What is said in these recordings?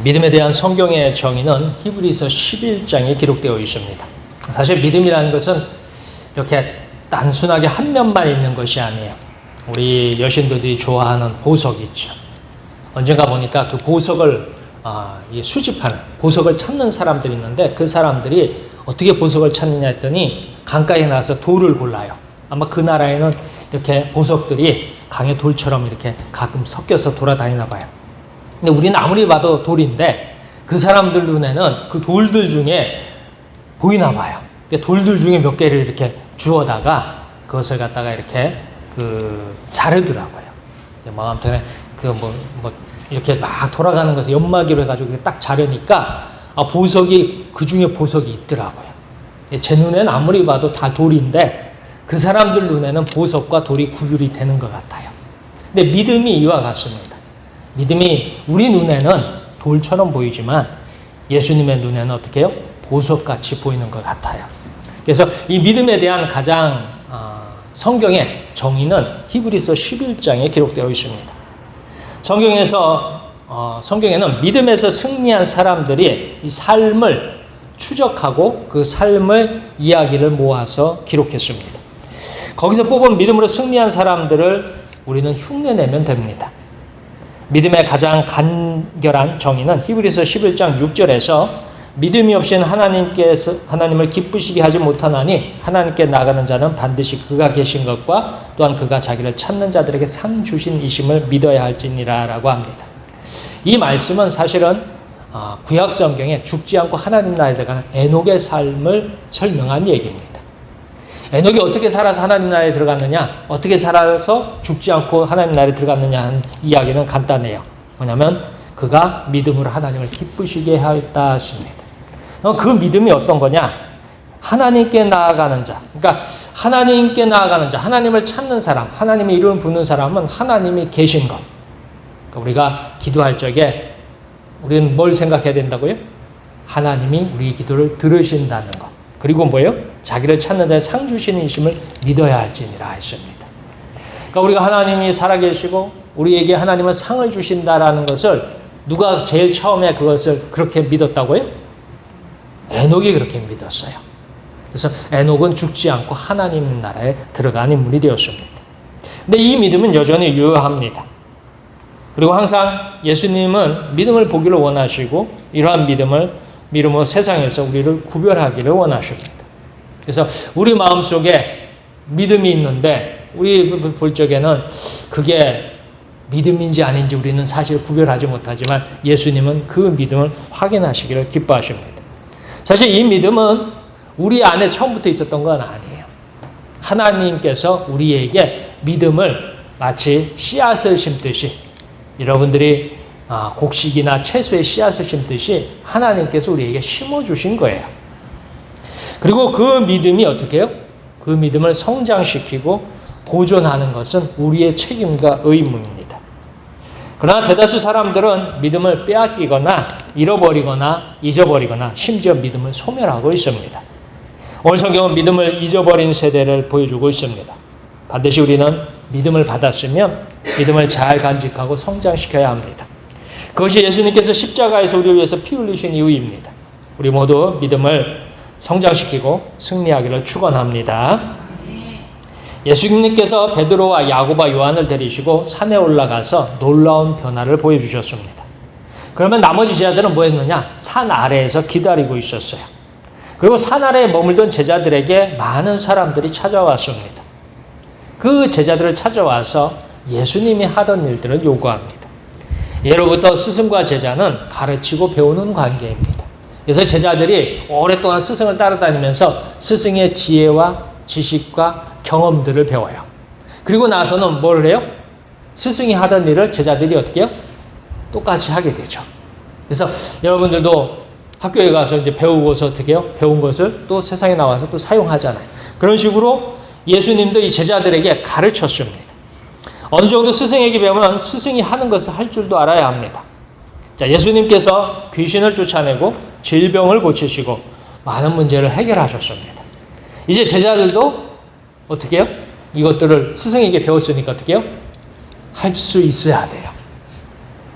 믿음에 대한 성경의 정의는 히브리서 11장에 기록되어 있습니다. 사실 믿음이라는 것은 이렇게 단순하게 한 면만 있는 것이 아니에요. 우리 여신들이 좋아하는 보석이 있죠. 언젠가 보니까 그 보석을 수집하는, 보석을 찾는 사람들이 있는데 그 사람들이 어떻게 보석을 찾느냐 했더니 강가에 나서 돌을 골라요. 아마 그 나라에는 이렇게 보석들이 강의 돌처럼 이렇게 가끔 섞여서 돌아다니나 봐요. 근데 우리는 아무리 봐도 돌인데 그 사람들 눈에는 그 돌들 중에 보이나 봐요. 돌들 중에 몇 개를 이렇게 주워다가 그것을 갖다가 이렇게 자르더라고요. 아무튼 이렇게 막 돌아가는 것을 연마기로 해가지고 딱 자르니까 보석이 그 중에 보석이 있더라고요. 제 눈에는 아무리 봐도 다 돌인데 그 사람들 눈에는 보석과 돌이 구별이 되는 것 같아요. 근데 믿음이 이와 같습니다. 믿음이 우리 눈에는 돌처럼 보이지만 예수님의 눈에는 어떻게 해요? 보석같이 보이는 것 같아요. 그래서 이 믿음에 대한 가장 성경의 정의는 히브리서 11장에 기록되어 있습니다. 성경에는 믿음에서 승리한 사람들이 이 삶을 추적하고 그 삶을 이야기를 모아서 기록했습니다. 거기서 뽑은 믿음으로 승리한 사람들을 우리는 흉내내면 됩니다. 믿음의 가장 간결한 정의는 히브리서 11장 6절에서 믿음이 없이는 하나님을 기쁘시게 하지 못하나니 하나님께 나가는 자는 반드시 그가 계신 것과 또한 그가 자기를 찾는 자들에게 상 주신 이심을 믿어야 할지니라 라고 합니다. 이 말씀은 사실은 구약 성경에 죽지 않고 하나님 나라에 들어가는 에녹의 삶을 설명한 얘기입니다. 에녹이 어떻게 살아서 하나님 나라에 들어갔느냐, 어떻게 살아서 죽지 않고 하나님 나라에 들어갔느냐 하는 이야기는 간단해요. 뭐냐면 그가 믿음으로 하나님을 기쁘시게 하였다 했습니다. 그 믿음이 어떤 거냐? 하나님께 나아가는 자. 그러니까 하나님께 나아가는 자, 하나님을 찾는 사람, 하나님의 이름을 부르는 사람은 하나님이 계신 것. 그러니까 우리가 기도할 적에 우리는 뭘 생각해야 된다고요? 하나님이 우리 기도를 들으신다는 것. 그리고 뭐예요? 자기를 찾는 데 상 주시는 이심을 믿어야 할지니라 했습니다. 그러니까 우리가 하나님이 살아계시고 우리에게 하나님은 상을 주신다라는 것을 누가 제일 처음에 그것을 그렇게 믿었다고요? 에녹이 그렇게 믿었어요. 그래서 에녹은 죽지 않고 하나님 나라에 들어간 인물이 되었습니다. 근데 이 믿음은 여전히 유효합니다. 그리고 항상 예수님은 믿음을 보기를 원하시고 이러한 믿음으로 세상에서 우리를 구별하기를 원하십니다. 그래서 우리 마음속에 믿음이 있는데 우리 볼 적에는 그게 믿음인지 아닌지 우리는 사실 구별하지 못하지만 예수님은 그 믿음을 확인하시기를 기뻐하십니다. 사실 이 믿음은 우리 안에 처음부터 있었던 건 아니에요. 하나님께서 우리에게 믿음을 마치 씨앗을 심듯이 여러분들이 곡식이나 채소에 씨앗을 심듯이 하나님께서 우리에게 심어주신 거예요. 그리고 그 믿음이 어떻게 해요? 그 믿음을 성장시키고 보존하는 것은 우리의 책임과 의무입니다. 그러나 대다수 사람들은 믿음을 빼앗기거나 잃어버리거나 잊어버리거나 심지어 믿음을 소멸하고 있습니다. 오늘 성경은 믿음을 잊어버린 세대를 보여주고 있습니다. 반드시 우리는 믿음을 받았으면 믿음을 잘 간직하고 성장시켜야 합니다. 그것이 예수님께서 십자가에서 우리를 위해서 피 흘리신 이유입니다. 우리 모두 믿음을 성장시키고 승리하기를 축원합니다. 예수님께서 베드로와 야고보와 요한을 데리시고 산에 올라가서 놀라운 변화를 보여주셨습니다. 그러면 나머지 제자들은 뭐 했느냐? 산 아래에서 기다리고 있었어요. 그리고 산 아래에 머물던 제자들에게 많은 사람들이 찾아왔습니다. 그 제자들을 찾아와서 예수님이 하던 일들을 요구합니다. 예로부터 스승과 제자는 가르치고 배우는 관계입니다. 그래서 제자들이 오랫동안 스승을 따라다니면서 스승의 지혜와 지식과 경험들을 배워요. 그리고 나서는 뭘 해요? 스승이 하던 일을 제자들이 어떻게 해요? 똑같이 하게 되죠. 그래서 여러분들도 학교에 가서 이제 배우고서 어떻게 해요? 배운 것을 또 세상에 나와서 또 사용하잖아요. 그런 식으로 예수님도 이 제자들에게 가르쳤습니다. 어느 정도 스승에게 배우면 스승이 하는 것을 할 줄도 알아야 합니다. 자, 예수님께서 귀신을 쫓아내고 질병을 고치시고 많은 문제를 해결하셨습니다. 이제 제자들도 어떻게 해요? 이것들을 스승에게 배웠으니까 어떻게 해요? 할 수 있어야 돼요.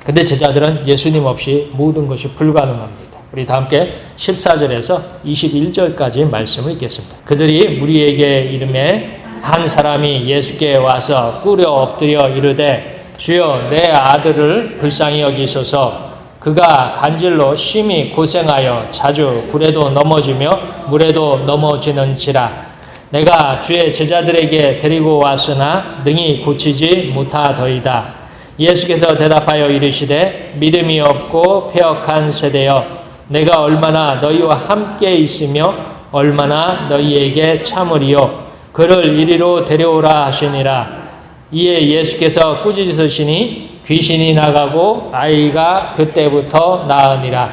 근데 제자들은 예수님 없이 모든 것이 불가능합니다. 우리 다 함께 14절에서 21절까지 말씀을 읽겠습니다. 그들이 무리에게 이르매 한 사람이 예수께 와서 꿇어 엎드려 이르되 주여 내 아들을 불쌍히 여기소서. 그가 간질로 심히 고생하여 자주 불에도 넘어지며 물에도 넘어지는지라. 내가 주의 제자들에게 데리고 왔으나 능히 고치지 못하더이다. 예수께서 대답하여 이르시되 믿음이 없고 패역한 세대여, 내가 얼마나 너희와 함께 있으며 얼마나 너희에게 참으리요. 그를 이리로 데려오라 하시니라. 이에 예수께서 꾸짖으시니 귀신이 나가고 아이가 그때부터 나으니라.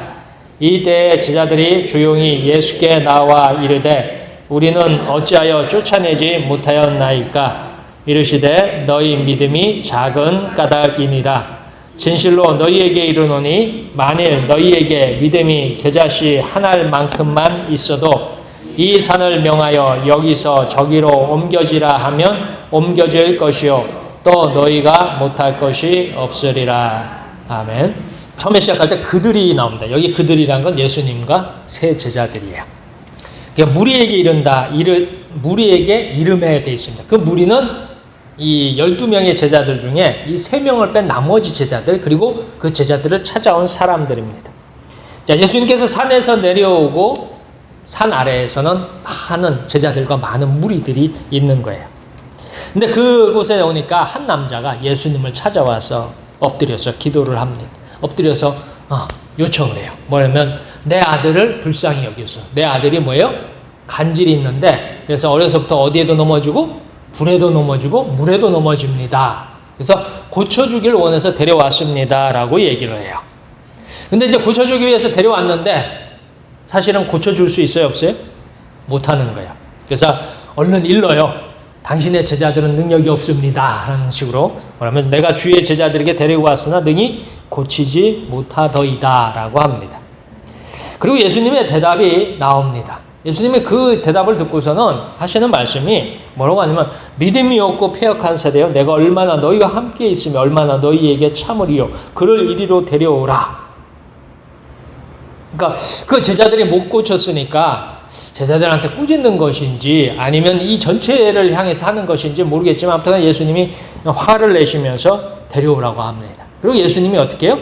이때 제자들이 조용히 예수께 나와 이르되 우리는 어찌하여 쫓아내지 못하였나이까. 이르시되 너희 믿음이 작은 까닭이니라. 진실로 너희에게 이르노니 만일 너희에게 믿음이 겨자씨 한 알만큼만 있어도 이 산을 명하여 여기서 저기로 옮겨지라 하면 옮겨질 것이요 또 너희가 못할 것이 없으리라. 아멘. 처음에 시작할 때 그들이 나옵니다. 여기 그들이란 건 예수님과 세 제자들이에요. 그러니까 무리에게 이른다. 무리에게 이름해야 되어 있습니다. 그 무리는 이 12명의 제자들 중에 이 3명을 뺀 나머지 제자들, 그리고 그 제자들을 찾아온 사람들입니다. 자, 예수님께서 산에서 내려오고 산 아래에서는 많은 제자들과 많은 무리들이 있는 거예요. 근데 그곳에 오니까 한 남자가 예수님을 찾아와서 엎드려서 기도를 합니다. 엎드려서 요청을 해요. 뭐냐면 내 아들을 불쌍히 여기소서. 내 아들이 뭐예요? 간질이 있는데 그래서 어려서부터 어디에도 넘어지고 불에도 넘어지고 물에도 넘어집니다. 그래서 고쳐주길 원해서 데려왔습니다. 라고 얘기를 해요. 근데 이제 고쳐주기 위해서 데려왔는데 사실은 고쳐줄 수 있어요? 없어요? 못하는 거예요. 그래서 얼른 일러요. 당신의 제자들은 능력이 없습니다. 라는 식으로 뭐냐면 내가 주의 제자들에게 데리고 왔으나 능히 고치지 못하더이다. 라고 합니다. 그리고 예수님의 대답이 나옵니다. 예수님이 그 대답을 듣고서는 하시는 말씀이 뭐라고 하냐면 믿음이 없고 패역한 세대여, 내가 얼마나 너희와 함께 있으며 얼마나 너희에게 참으리요. 그를 이리로 데려오라. 그러니까 그 제자들이 못 고쳤으니까 제자들한테 꾸짖는 것인지 아니면 이 전체를 향해서 하는 것인지 모르겠지만 아무튼 예수님이 화를 내시면서 데려오라고 합니다. 그리고 예수님이 어떻게 해요?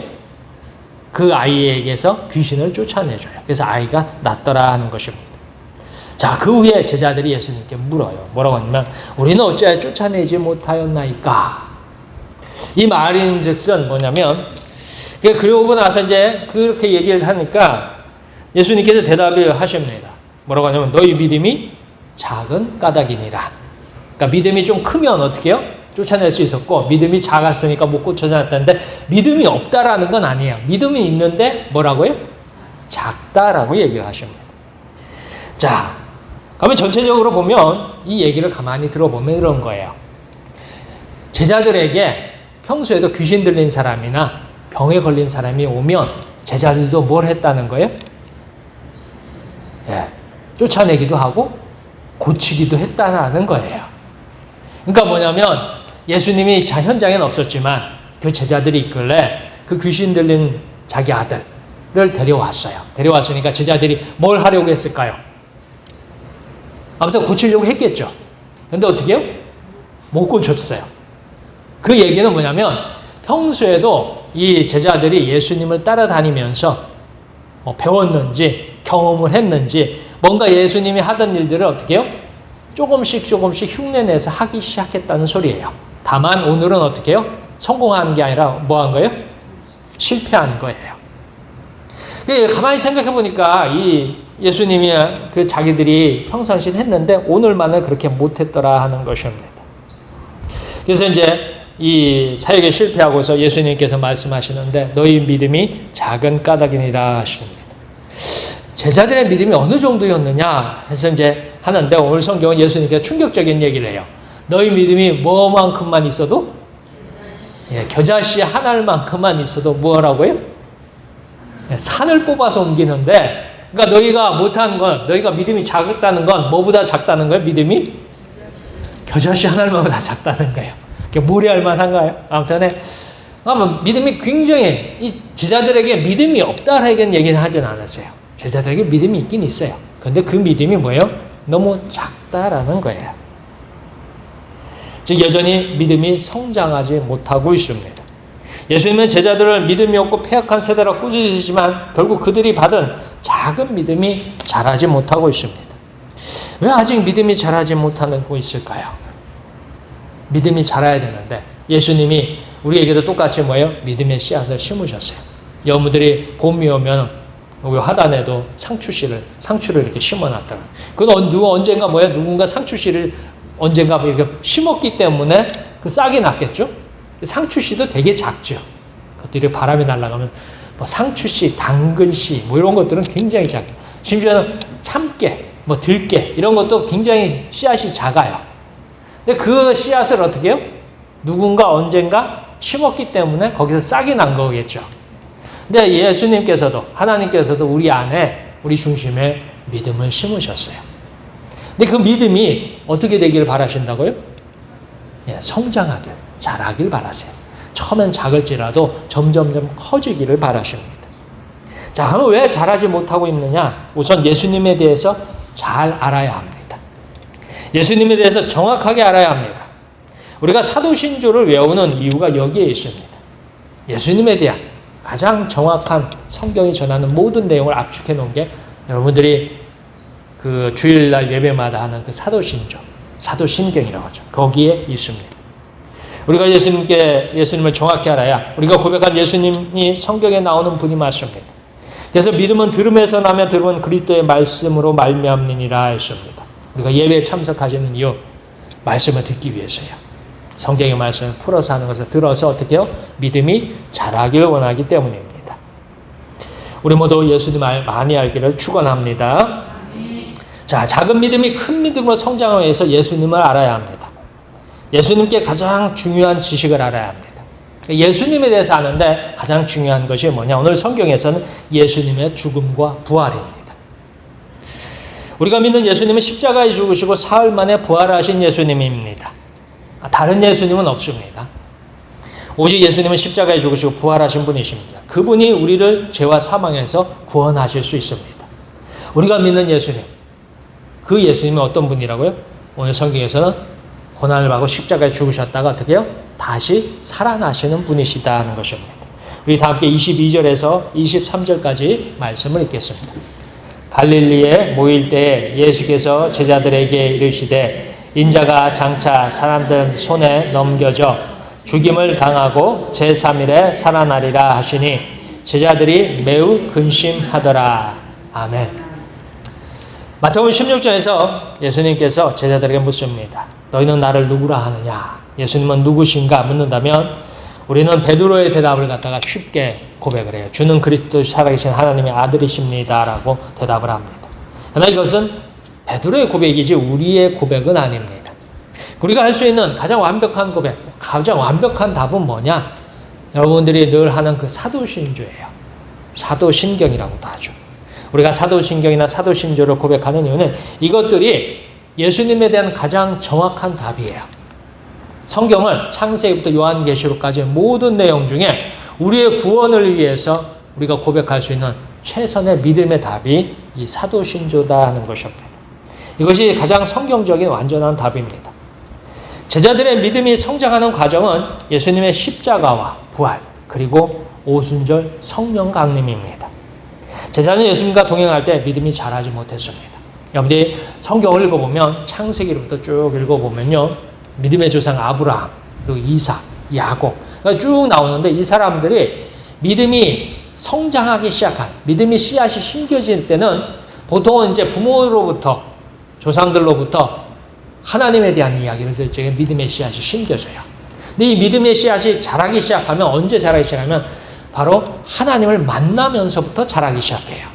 그 아이에게서 귀신을 쫓아내줘요. 그래서 아이가 낫더라 하는 것입니다. 자, 그 후에 제자들이 예수님께 물어요. 뭐라고 하냐면 우리는 어찌하여 쫓아내지 못하였나이까. 이 말인즉슨 뭐냐면 그러고 나서 이제 그렇게 얘기를 하니까 예수님께서 대답을 하십니다. 뭐라고 하냐면 너희 믿음이 작은 까닭이니라. 그러니까 믿음이 좀 크면 어떻게 해요? 쫓아낼 수 있었고 믿음이 작았으니까 못 고쳐졌다는데 믿음이 없다라는 건 아니에요. 믿음이 있는데 뭐라고요? 작다라고 얘기를 하십니다. 자, 그러면 전체적으로 보면 이 얘기를 가만히 들어보면 이런 거예요. 제자들에게 평소에도 귀신 들린 사람이나 병에 걸린 사람이 오면 제자들도 뭘 했다는 거예요? 쫓아내기도 하고 고치기도 했다는 거예요. 그러니까 뭐냐면 예수님이 현장에는 없었지만 그 제자들이 있길래 그 귀신 들린 자기 아들을 데려왔어요. 데려왔으니까 제자들이 뭘 하려고 했을까요? 아무튼 고치려고 했겠죠. 근데 어떻게 해요? 못 고쳤어요. 그 얘기는 뭐냐면 평소에도 이 제자들이 예수님을 따라다니면서 배웠는지 경험을 했는지 뭔가 예수님이 하던 일들을 어떻게 해요? 조금씩 흉내내서 하기 시작했다는 소리예요. 다만 오늘은 어떻게 해요? 성공한 게 아니라 뭐 한 거예요? 실패한 거예요. 가만히 생각해 보니까 이 예수님이 그 자기들이 평상시 했는데 오늘만은 그렇게 못했더라 하는 것입니다. 그래서 이제 이 사역에 실패하고서 예수님께서 말씀하시는데 너희 믿음이 작은 까닭이니라 하십니다. 제자들의 믿음이 어느 정도였느냐 해서 이제 하는데 오늘 성경은 예수님께서 충격적인 얘기를 해요. 너희 믿음이 뭐만큼만 있어도 겨자씨 한 알만큼만 있어도 뭐라고요? 산을 뽑아서 옮기는데 그러니까 너희가 못한 건 너희가 믿음이 작다는 건 뭐보다 작다는 거예요? 믿음이 겨자씨 한 알만보다 작다는 거예요. 모래알만 한가요? 아무튼 아마 믿음이 굉장히 이 제자들에게 믿음이 없다라는 얘기는 하진 않았어요. 제자들에게 믿음이 있긴 있어요. 그런데 그 믿음이 뭐예요? 너무 작다라는 거예요. 즉 여전히 믿음이 성장하지 못하고 있습니다. 예수님은 제자들을 믿음이 없고 패역한 세대로 꾸짖으시지만 결국 그들이 받은 작은 믿음이 자라지 못하고 있습니다. 왜 아직 믿음이 자라지 못하고 있을까요? 믿음이 자라야 되는데 예수님이 우리에게도 똑같이 뭐예요? 믿음의 씨앗을 심으셨어요. 여러분들이 봄이 오면 우리 화단에도 상추를 이렇게 심어놨더라. 그건 언젠가 뭐예요? 누군가 상추씨를 언젠가 이렇게 심었기 때문에 그 싹이 났겠죠? 상추씨도 되게 작죠. 그것들이 바람이 날아가면 뭐 상추씨, 당근씨 뭐 이런 것들은 굉장히 작아요. 심지어는 참깨, 뭐 들깨 이런 것도 굉장히 씨앗이 작아요. 근데 그 씨앗을 어떻게 해요? 누군가 언젠가 심었기 때문에 거기서 싹이 난 거겠죠. 근데 예수님께서도 하나님께서도 우리 안에 우리 중심에 믿음을 심으셨어요. 근데 그 믿음이 어떻게 되기를 바라신다고요? 예, 성장하길, 자라길 바라세요. 처음엔 작을지라도 점점점 커지기를 바라십니다. 자, 그럼 왜 자라지 못하고 있느냐? 우선 예수님에 대해서 잘 알아야 합니다. 예수님에 대해서 정확하게 알아야 합니다. 우리가 사도신조를 외우는 이유가 여기에 있습니다. 예수님에 대한 가장 정확한 성경이 전하는 모든 내용을 압축해 놓은 게 여러분들이 그 주일날 예배마다 하는 그 사도신조, 사도신경이라고 하죠. 거기에 있습니다. 우리가 예수님을 정확히 알아야 우리가 고백한 예수님이 성경에 나오는 분이 맞습니다. 그래서 믿음은 들음에서 나며 들음은 그리스도의 말씀으로 말미암느니라 했습니다. 우리가 예배에 참석하시는 이유, 말씀을 듣기 위해서요. 성경의 말씀을 풀어서 하는 것을 들어서 어떻게 해요? 믿음이 자라기를 원하기 때문입니다. 우리 모두 예수님을 많이 알기를 축원합니다. 자, 작은 믿음이 큰 믿음으로 성장하기 위해서 예수님을 알아야 합니다. 예수님께 가장 중요한 지식을 알아야 합니다. 예수님에 대해서 아는데 가장 중요한 것이 뭐냐? 오늘 성경에서는 예수님의 죽음과 부활입니다. 우리가 믿는 예수님은 십자가에 죽으시고 사흘 만에 부활하신 예수님입니다. 다른 예수님은 없습니다. 오직 예수님은 십자가에 죽으시고 부활하신 분이십니다. 그분이 우리를 죄와 사망에서 구원하실 수 있습니다. 우리가 믿는 예수님, 그 예수님이 어떤 분이라고요? 오늘 성경에서는 고난을 받고 십자가에 죽으셨다가 어떻게 해요? 다시 살아나시는 분이시다 하는 것입니다. 우리 다 함께 22절에서 23절까지 말씀을 읽겠습니다. 갈릴리에 모일 때에 예수께서 제자들에게 이르시되 인자가 장차 사람들 손에 넘겨져 죽임을 당하고 제3일에 살아나리라 하시니 제자들이 매우 근심하더라. 아멘. 마태복음 16장에서 예수님께서 제자들에게 묻습니다. 너희는 나를 누구라 하느냐? 예수님은 누구신가 묻는다면 우리는 베드로의 대답을 갖다가 쉽게 고백을 해요. 주는 그리스도 살아계신 하나님의 아들이십니다 라고 대답을 합니다. 그러나 이것은 베드로의 고백이지 우리의 고백은 아닙니다. 우리가 할 수 있는 가장 완벽한 고백, 가장 완벽한 답은 뭐냐? 여러분들이 늘 하는 그 사도신조예요. 사도신경이라고도 하죠. 우리가 사도신경이나 사도신조를 고백하는 이유는 이것들이 예수님에 대한 가장 정확한 답이에요. 성경을 창세기부터 요한계시록까지 모든 내용 중에 우리의 구원을 위해서 우리가 고백할 수 있는 최선의 믿음의 답이 이 사도신조다 하는 것입니다. 이것이 가장 성경적인 완전한 답입니다. 제자들의 믿음이 성장하는 과정은 예수님의 십자가와 부활 그리고 오순절 성령 강림입니다. 제자는 예수님과 동행할 때 믿음이 자라지 못했습니다. 여러분들이 성경을 읽어보면 창세기로부터 쭉 읽어보면요. 믿음의 조상 아브라함, 그리고 이삭, 야곱 쭉 나오는데 이 사람들이 믿음이 성장하기 시작한, 믿음이 씨앗이 심겨질 때는 보통은 이제 부모로부터, 조상들로부터 하나님에 대한 이야기를 들 적에 믿음의 씨앗이 심겨져요. 근데 이 믿음의 씨앗이 자라기 시작하면 언제 자라기 시작하면 바로 하나님을 만나면서부터 자라기 시작해요.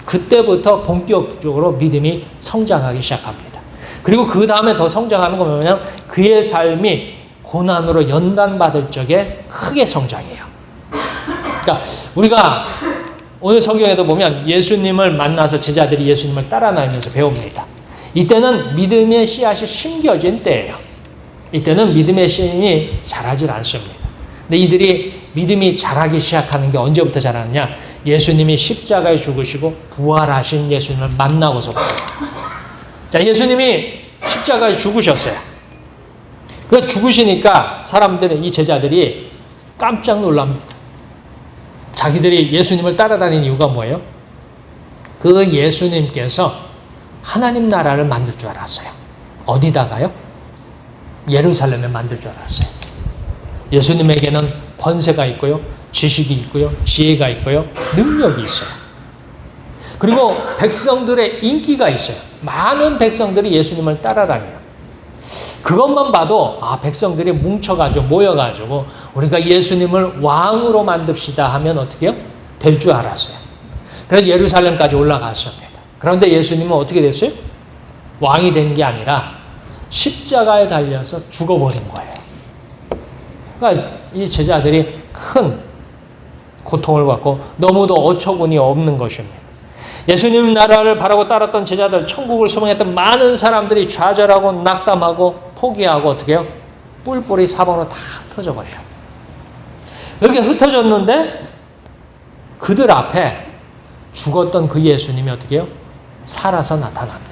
그때부터 본격적으로 믿음이 성장하기 시작합니다. 그리고 그 다음에 더 성장하는 거 뭐냐면 그의 삶이 고난으로 연단받을 적에 크게 성장해요. 그러니까 우리가 오늘 성경에도 보면 예수님을 만나서 제자들이 예수님을 따라다니면서 배웁니다. 이때는 믿음의 씨앗이 심겨진 때예요. 이때는 믿음의 씨앗이 자라질 않습니다. 근데 이들이 믿음이 자라기 시작하는 게 언제부터 자라느냐? 예수님이 십자가에 죽으시고 부활하신 예수님을 만나고서부터. 자, 예수님이 십자가에 죽으셨어요. 그 죽으시니까 사람들은, 이 제자들이 깜짝 놀랍니다. 자기들이 예수님을 따라다니는 이유가 뭐예요? 그 예수님께서 하나님 나라를 만들 줄 알았어요. 어디다가요? 예루살렘에 만들 줄 알았어요. 예수님에게는 권세가 있고요, 지식이 있고요, 지혜가 있고요, 능력이 있어요. 그리고 백성들의 인기가 있어요. 많은 백성들이 예수님을 따라다녀요. 그것만 봐도 백성들이 뭉쳐가지고 모여가지고 우리가 예수님을 왕으로 만듭시다 하면 어떻게 해요? 될 줄 알았어요. 그래서 예루살렘까지 올라갔습니다. 그런데 예수님은 어떻게 됐어요? 왕이 된 게 아니라 십자가에 달려서 죽어버린 거예요. 그러니까 이 제자들이 큰 고통을 받고 너무도 어처구니 없는 것입니다. 예수님 나라를 바라고 따랐던 제자들, 천국을 소망했던 많은 사람들이 좌절하고 낙담하고 포기하고 어떻게 해요? 뿔뿔이 사방으로 다 흩어져버려요. 이렇게 흩어졌는데 그들 앞에 죽었던 그 예수님이 어떻게 해요? 살아서 나타납니다.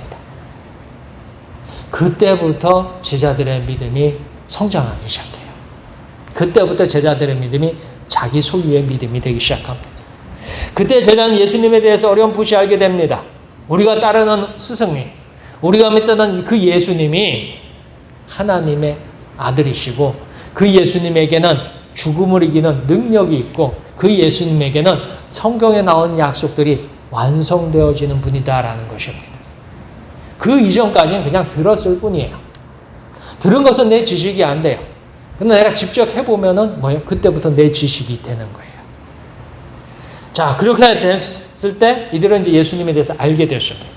그때부터 제자들의 믿음이 성장하기 시작해요. 그때부터 제자들의 믿음이 자기 소유의 믿음이 되기 시작합니다. 그때 제자는 예수님에 대해서 어렴풋이 알게 됩니다. 우리가 따르는 스승님, 우리가 믿는 그 예수님이 하나님의 아들이시고 그 예수님에게는 죽음을 이기는 능력이 있고 그 예수님에게는 성경에 나온 약속들이 완성되어지는 분이다라는 것입니다. 그 이전까지는 그냥 들었을 뿐이에요. 들은 것은 내 지식이 안 돼요. 근데 내가 직접 해보면은 뭐예요? 그때부터 내 지식이 되는 거예요. 자, 그렇게 됐을 때 이들은 이제 예수님에 대해서 알게 됐습니다.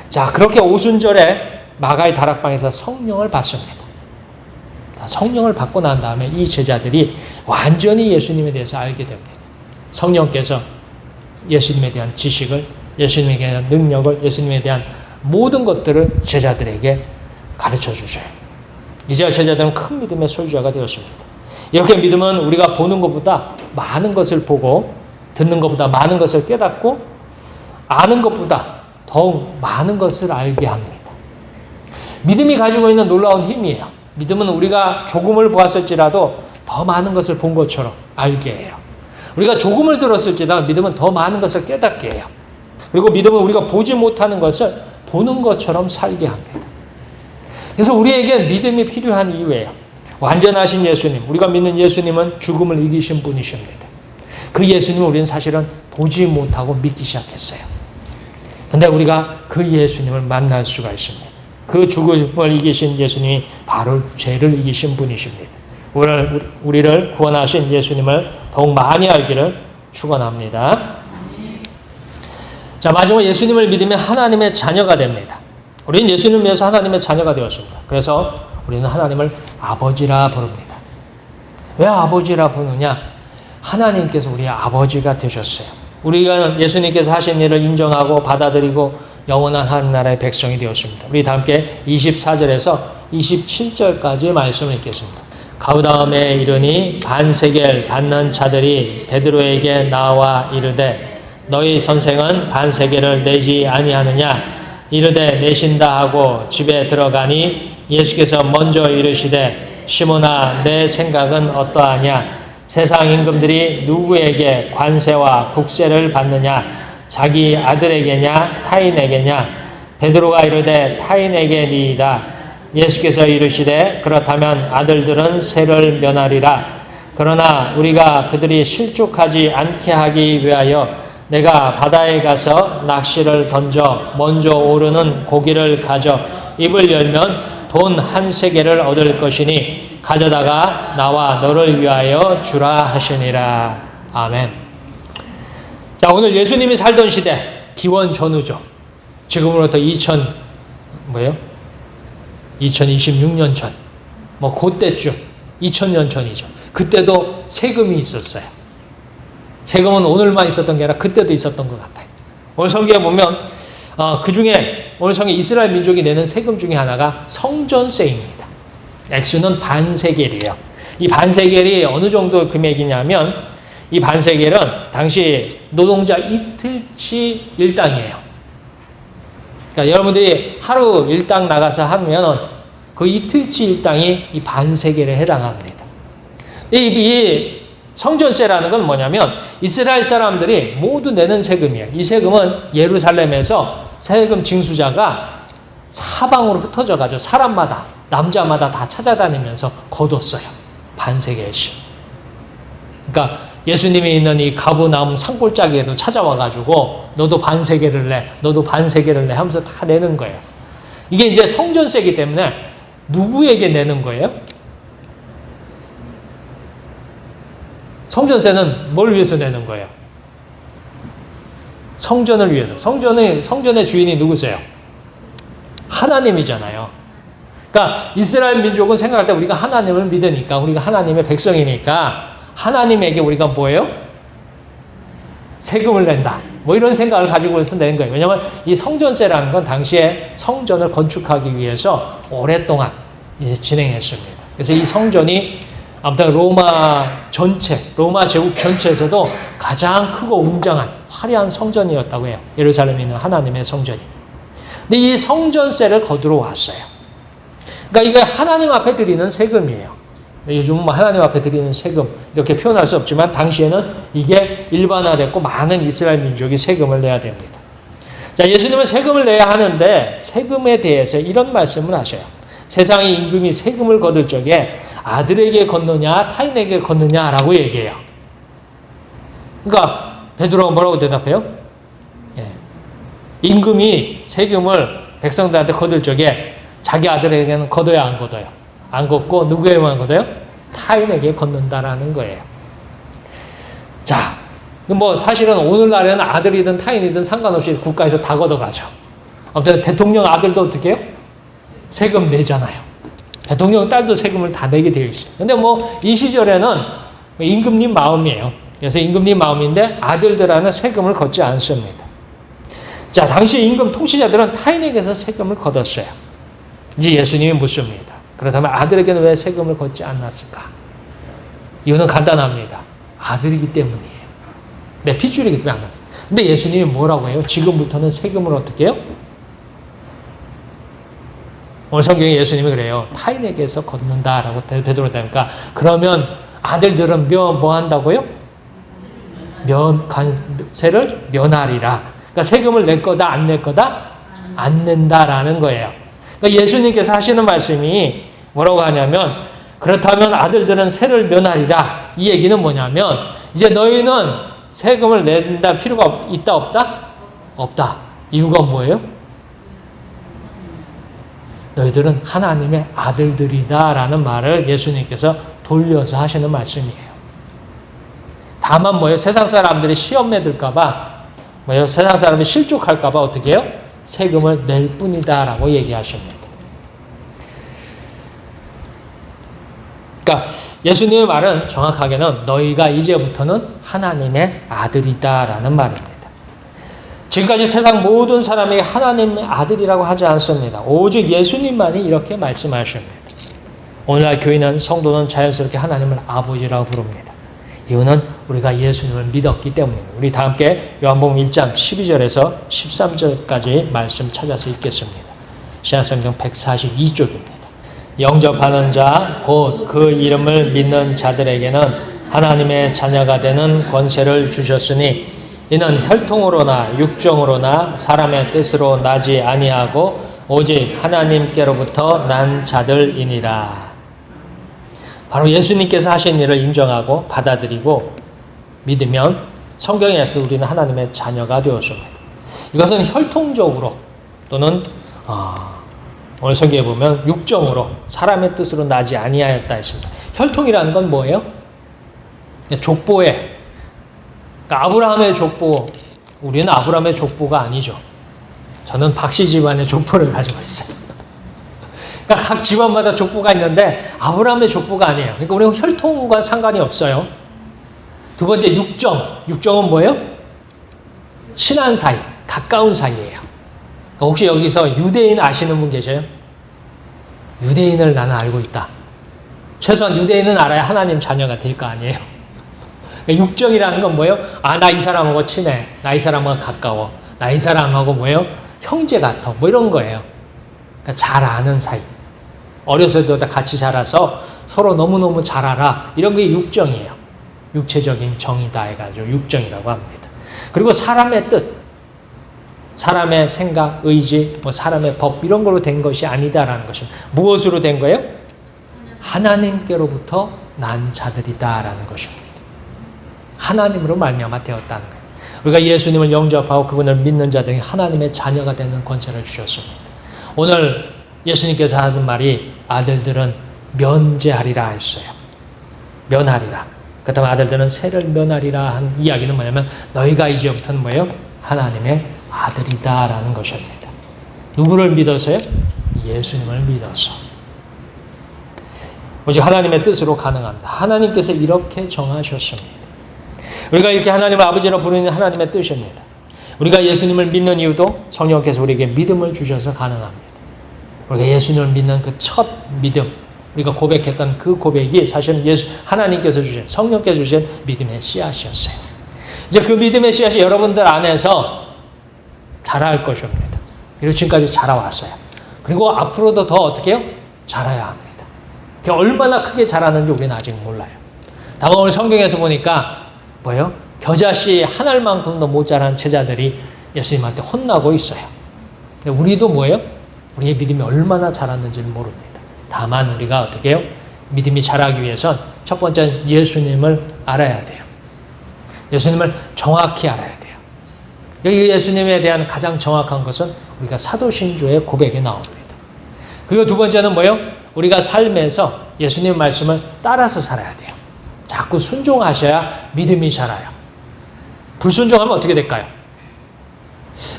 자, 그렇게 오순절에 마가의 다락방에서 성령을 받습니다. 성령을 받고 난 다음에 이 제자들이 완전히 예수님에 대해서 알게 됩니다. 성령께서 예수님에 대한 지식을, 예수님에 대한 능력을, 예수님에 대한 모든 것들을 제자들에게 가르쳐 주셔요. 이제 제자들은 큰 믿음의 소유자가 되었습니다. 이렇게 믿음은 우리가 보는 것보다 많은 것을 보고 듣는 것보다 많은 것을 깨닫고 아는 것보다 더욱 많은 것을 알게 합니다. 믿음이 가지고 있는 놀라운 힘이에요. 믿음은 우리가 조금을 보았을지라도 더 많은 것을 본 것처럼 알게 해요. 우리가 조금을 들었을지라도 믿음은 더 많은 것을 깨닫게 해요. 그리고 믿음은 우리가 보지 못하는 것을 보는 것처럼 살게 합니다. 그래서 우리에게 믿음이 필요한 이유예요. 완전하신 예수님, 우리가 믿는 예수님은 죽음을 이기신 분이십니다. 그 예수님을 우리는 사실은 보지 못하고 믿기 시작했어요. 그런데 우리가 그 예수님을 만날 수가 있습니다. 그 죽음을 이기신 예수님이 바로 죄를 이기신 분이십니다. 우리를 구원하신 예수님을 더욱 많이 알기를 축원합니다. 자, 마지막으로 예수님을 믿으면 하나님의 자녀가 됩니다. 우리는 예수님을 위해서 하나님의 자녀가 되었습니다. 그래서 우리는 하나님을 아버지라 부릅니다. 왜 아버지라 부르느냐? 하나님께서 우리의 아버지가 되셨어요. 우리가 예수님께서 하신 일을 인정하고 받아들이고 영원한 하나님나라의 백성이 되었습니다. 우리 다 함께 24절에서 27절까지의 말씀을 읽겠습니다. 가우다움에 이르니 반세겔 받는 자들이 베드로에게 나와 이르되 너희 선생은 반세겔을 내지 아니하느냐? 이르되 내신다 하고 집에 들어가니 예수께서 먼저 이르시되 시몬아 내 생각은 어떠하냐? 세상 임금들이 누구에게 관세와 국세를 받느냐? 자기 아들에게냐 타인에게냐? 베드로가 이르되 타인에게니이다. 예수께서 이르시되 그렇다면 아들들은 세를 면하리라. 그러나 우리가 그들이 실족하지 않게 하기 위하여 내가 바다에 가서 낚시를 던져 먼저 오르는 고기를 가져 입을 열면 돈 1세겔을 얻을 것이니 가져다가 나와 너를 위하여 주라 하시니라. 아멘. 자, 오늘 예수님이 살던 시대 기원 전후죠. 지금으로부터 2026년 전, 그때쯤 2000년 전이죠. 그때도 세금이 있었어요. 세금은 오늘만 있었던 게 아니라 그때도 있었던 것 같아요. 오늘 성경에 보면 그 중에 오늘 성경 이스라엘 민족이 내는 세금 중에 하나가 성전세입니다. 액수는 반세겔이에요. 이 반세겔이 어느 정도 금액이냐면 이 반세겔은 당시 노동자 이틀치 일당이에요. 그러니까 여러분들이 하루 일당 나가서 하면 그 이틀치 일당이 이 반세겔에 해당합니다. 이 성전세라는 건 뭐냐면 이스라엘 사람들이 모두 내는 세금이에요. 이 세금은 예루살렘에서 세금 징수자가 사방으로 흩어져 가지고 사람마다 남자마다 다 찾아다니면서 거뒀어요. 반세겔씩. 그러니까 예수님이 있는 이 가버나움 산골짜기에도 찾아와 가지고 너도 반세겔을 내, 너도 반세겔을 내 하면서 다 내는 거예요. 이게 이제 성전세이기 때문에 누구에게 내는 거예요? 성전세는 뭘 위해서 내는 거예요? 성전을 위해서. 성전의 주인이 누구세요? 하나님이잖아요. 그러니까 이스라엘 민족은 생각할 때 우리가 하나님을 믿으니까, 우리가 하나님의 백성이니까 하나님에게 우리가 뭐예요? 세금을 낸다. 뭐 이런 생각을 가지고 있어서 낸 거예요. 왜냐하면 이 성전세라는 건 당시에 성전을 건축하기 위해서 오랫동안 진행했습니다. 그래서 이 성전이 아무튼 로마 제국 전체에서도 가장 크고 웅장한 화려한 성전이었다고 해요. 예루살렘에 있는 하나님의 성전이. 근데 이 성전세를 거두러 왔어요. 그러니까 이게 하나님 앞에 드리는 세금이에요. 요즘은 뭐 하나님 앞에 드리는 세금 이렇게 표현할 수 없지만 당시에는 이게 일반화됐고 많은 이스라엘 민족이 세금을 내야 됩니다. 자, 예수님은 세금을 내야 하는데 세금에 대해서 이런 말씀을 하셔요. 세상의 임금이 세금을 거둘 적에 아들에게 걷느냐 타인에게 걷느냐라고 얘기해요. 그러니까 베드로가 뭐라고 대답해요? 임금이 세금을 백성들한테 거둘 적에 자기 아들에게는 걷어야 안 걷어요? 안 걷고 누구에게만 걷어요? 타인에게 걷는다라는 거예요. 자, 뭐 사실은 오늘날에는 아들이든 타인이든 상관없이 국가에서 다 걷어가죠. 아무튼 대통령 아들도 어떻게 해요? 세금 내잖아요. 대통령 딸도 세금을 다 내게 되어 있어요. 근데 뭐 이 시절에는 임금님 마음이에요. 그래서 임금님 마음인데 아들들한테는 세금을 걷지 않습니다. 자, 당시 임금 통치자들은 타인에게서 세금을 걷었어요. 이제 예수님이 묻습니다. 그렇다면 아들에게는 왜 세금을 걷지 않았을까? 이유는 간단합니다. 아들이기 때문이에요. 내 핏줄이기 때문에 안 걷어요. 근데 예수님이 뭐라고 해요? 지금부터는 세금을 어떻게 해요? 오늘 성경에 예수님이 그래요. 타인에게서 걷는다라고 베드로가 되니까 그러면 아들들은 뭐 한다고요? 세를 면하리라. 그러니까 세금을 낼 거다 안 낼 거다? 안 낸다라는 거예요. 그러니까 예수님께서 하시는 말씀이 뭐라고 하냐면 그렇다면 아들들은 세를 면하리라. 이 얘기는 뭐냐면 이제 너희는 세금을 낸다 필요가 있다 없다? 없다. 이유가 뭐예요? 너희들은 하나님의 아들들이다라는 말을 예수님께서 돌려서 하시는 말씀이에요. 다만 뭐예요? 세상 사람들이 시험에 들까봐 뭐예요? 세상 사람이 실족할까봐 어떻게 해요? 세금을 낼 뿐이다라고 얘기하십니다. 그러니까 예수님의 말은 정확하게는 너희가 이제부터는 하나님의 아들이다라는 말입니다. 지금까지 세상 모든 사람이 하나님의 아들이라고 하지 않습니다. 오직 예수님만이 이렇게 말씀하십니다. 오늘날 교인은 성도는 자연스럽게 하나님을 아버지라고 부릅니다. 이유는 우리가 예수님을 믿었기 때문입니다. 우리 다 함께 요한복음 1장 12절에서 13절까지 말씀 찾아서 읽겠습니다. 신약성경 142쪽입니다. 영접하는 자 곧 그 이름을 믿는 자들에게는 하나님의 자녀가 되는 권세를 주셨으니 이는 혈통으로나 육정으로나 사람의 뜻으로 나지 아니하고 오직 하나님께로부터 난 자들이니라. 바로 예수님께서 하신 일을 인정하고 받아들이고 믿으면 성경에서 우리는 하나님의 자녀가 되었습니다. 이것은 혈통적으로 또는 오늘 성경에 보면 육정으로 사람의 뜻으로 나지 아니하였다 했습니다. 혈통이라는 건 뭐예요? 족보에 그러니까 아브라함의 족보, 우리는 아브라함의 족보가 아니죠. 저는 박씨 집안의 족보를 가지고 있어요. 그러니까 각 집안마다 족보가 있는데 아브라함의 족보가 아니에요. 그러니까 우리는 혈통과 상관이 없어요. 두 번째 육정. 육정은 뭐예요? 친한 사이, 가까운 사이예요. 그러니까 혹시 여기서 유대인 아시는 분 계세요? 유대인을 나는 알고 있다. 최소한 유대인은 알아야 하나님 자녀가 될 거 아니에요. 육정이라는 건 뭐예요? 아, 나 이 사람하고 친해. 나 이 사람하고 가까워. 나 이 사람하고 뭐예요? 형제 같아. 뭐 이런 거예요. 그러니까 잘 아는 사이. 어렸을 때부터 같이 자라서 서로 너무너무 잘 알아. 이런 게 육정이에요. 육체적인 정이다 해가지고 육정이라고 합니다. 그리고 사람의 뜻, 사람의 생각, 의지, 뭐 사람의 법 이런 걸로 된 것이 아니다라는 것입니다. 무엇으로 된 거예요? 하나님께로부터 난 자들이다라는 것입니다. 하나님으로 말미암아 되었다는 거예요. 우리가 예수님을 영접하고 그분을 믿는 자들이 하나님의 자녀가 되는 권세를 주셨습니다. 오늘 예수님께서 하는 말이 아들들은 면제하리라 했어요. 면하리라. 그 다음에 아들들은 세를 면하리라 한 이야기는 뭐냐면 너희가 이제부터는 뭐예요? 하나님의 아들이다라는 것입니다. 누구를 믿어서요? 예수님을 믿어서. 오직 하나님의 뜻으로 가능합니다. 하나님께서 이렇게 정하셨습니다. 우리가 이렇게 하나님을 아버지로 부르는 하나님의 뜻입니다. 우리가 예수님을 믿는 이유도 성령께서 우리에게 믿음을 주셔서 가능합니다. 우리가 예수님을 믿는 그 첫 믿음, 우리가 고백했던 그 고백이 사실은 하나님께서 주신, 성령께서 주신 믿음의 씨앗이었어요. 이제 그 믿음의 씨앗이 여러분들 안에서 자랄 것입니다. 그리고 지금까지 자라왔어요. 그리고 앞으로도 더 어떻게 해요? 자라야 합니다. 그게 얼마나 크게 자라는지 우리는 아직 몰라요. 다만 오늘 성경에서 보니까 뭐예요? 겨자씨 한 알만큼도 못 자란 제자들이 예수님한테 혼나고 있어요. 근데 우리도 뭐예요? 우리의 믿음이 얼마나 자랐는지는 모릅니다. 다만 우리가 어떻게 해요? 믿음이 자라기 위해선 첫 번째는 예수님을 알아야 돼요. 예수님을 정확히 알아야 돼요. 여기 예수님에 대한 가장 정확한 것은 우리가 사도신조의 고백에 나옵니다. 그리고 두 번째는 뭐예요? 우리가 삶에서 예수님 말씀을 따라서 살아야 돼요. 자꾸 순종하셔야 믿음이 자라요. 불순종하면 어떻게 될까요?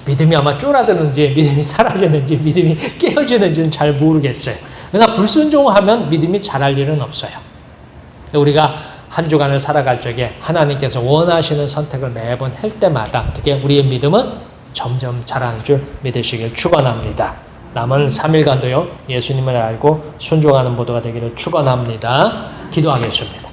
믿음이 아마 쫄아드는지 믿음이 사라지는지 믿음이 깨어지는지는 잘 모르겠어요. 그러나 불순종하면 믿음이 자랄 일은 없어요. 우리가 한 주간을 살아갈 적에 하나님께서 원하시는 선택을 매번 할 때마다 어떻게 우리의 믿음은 점점 자라는 줄 믿으시길 축원합니다. 남은 3일간도요 예수님을 알고 순종하는 모두가 되기를 축원합니다. 기도하겠습니다.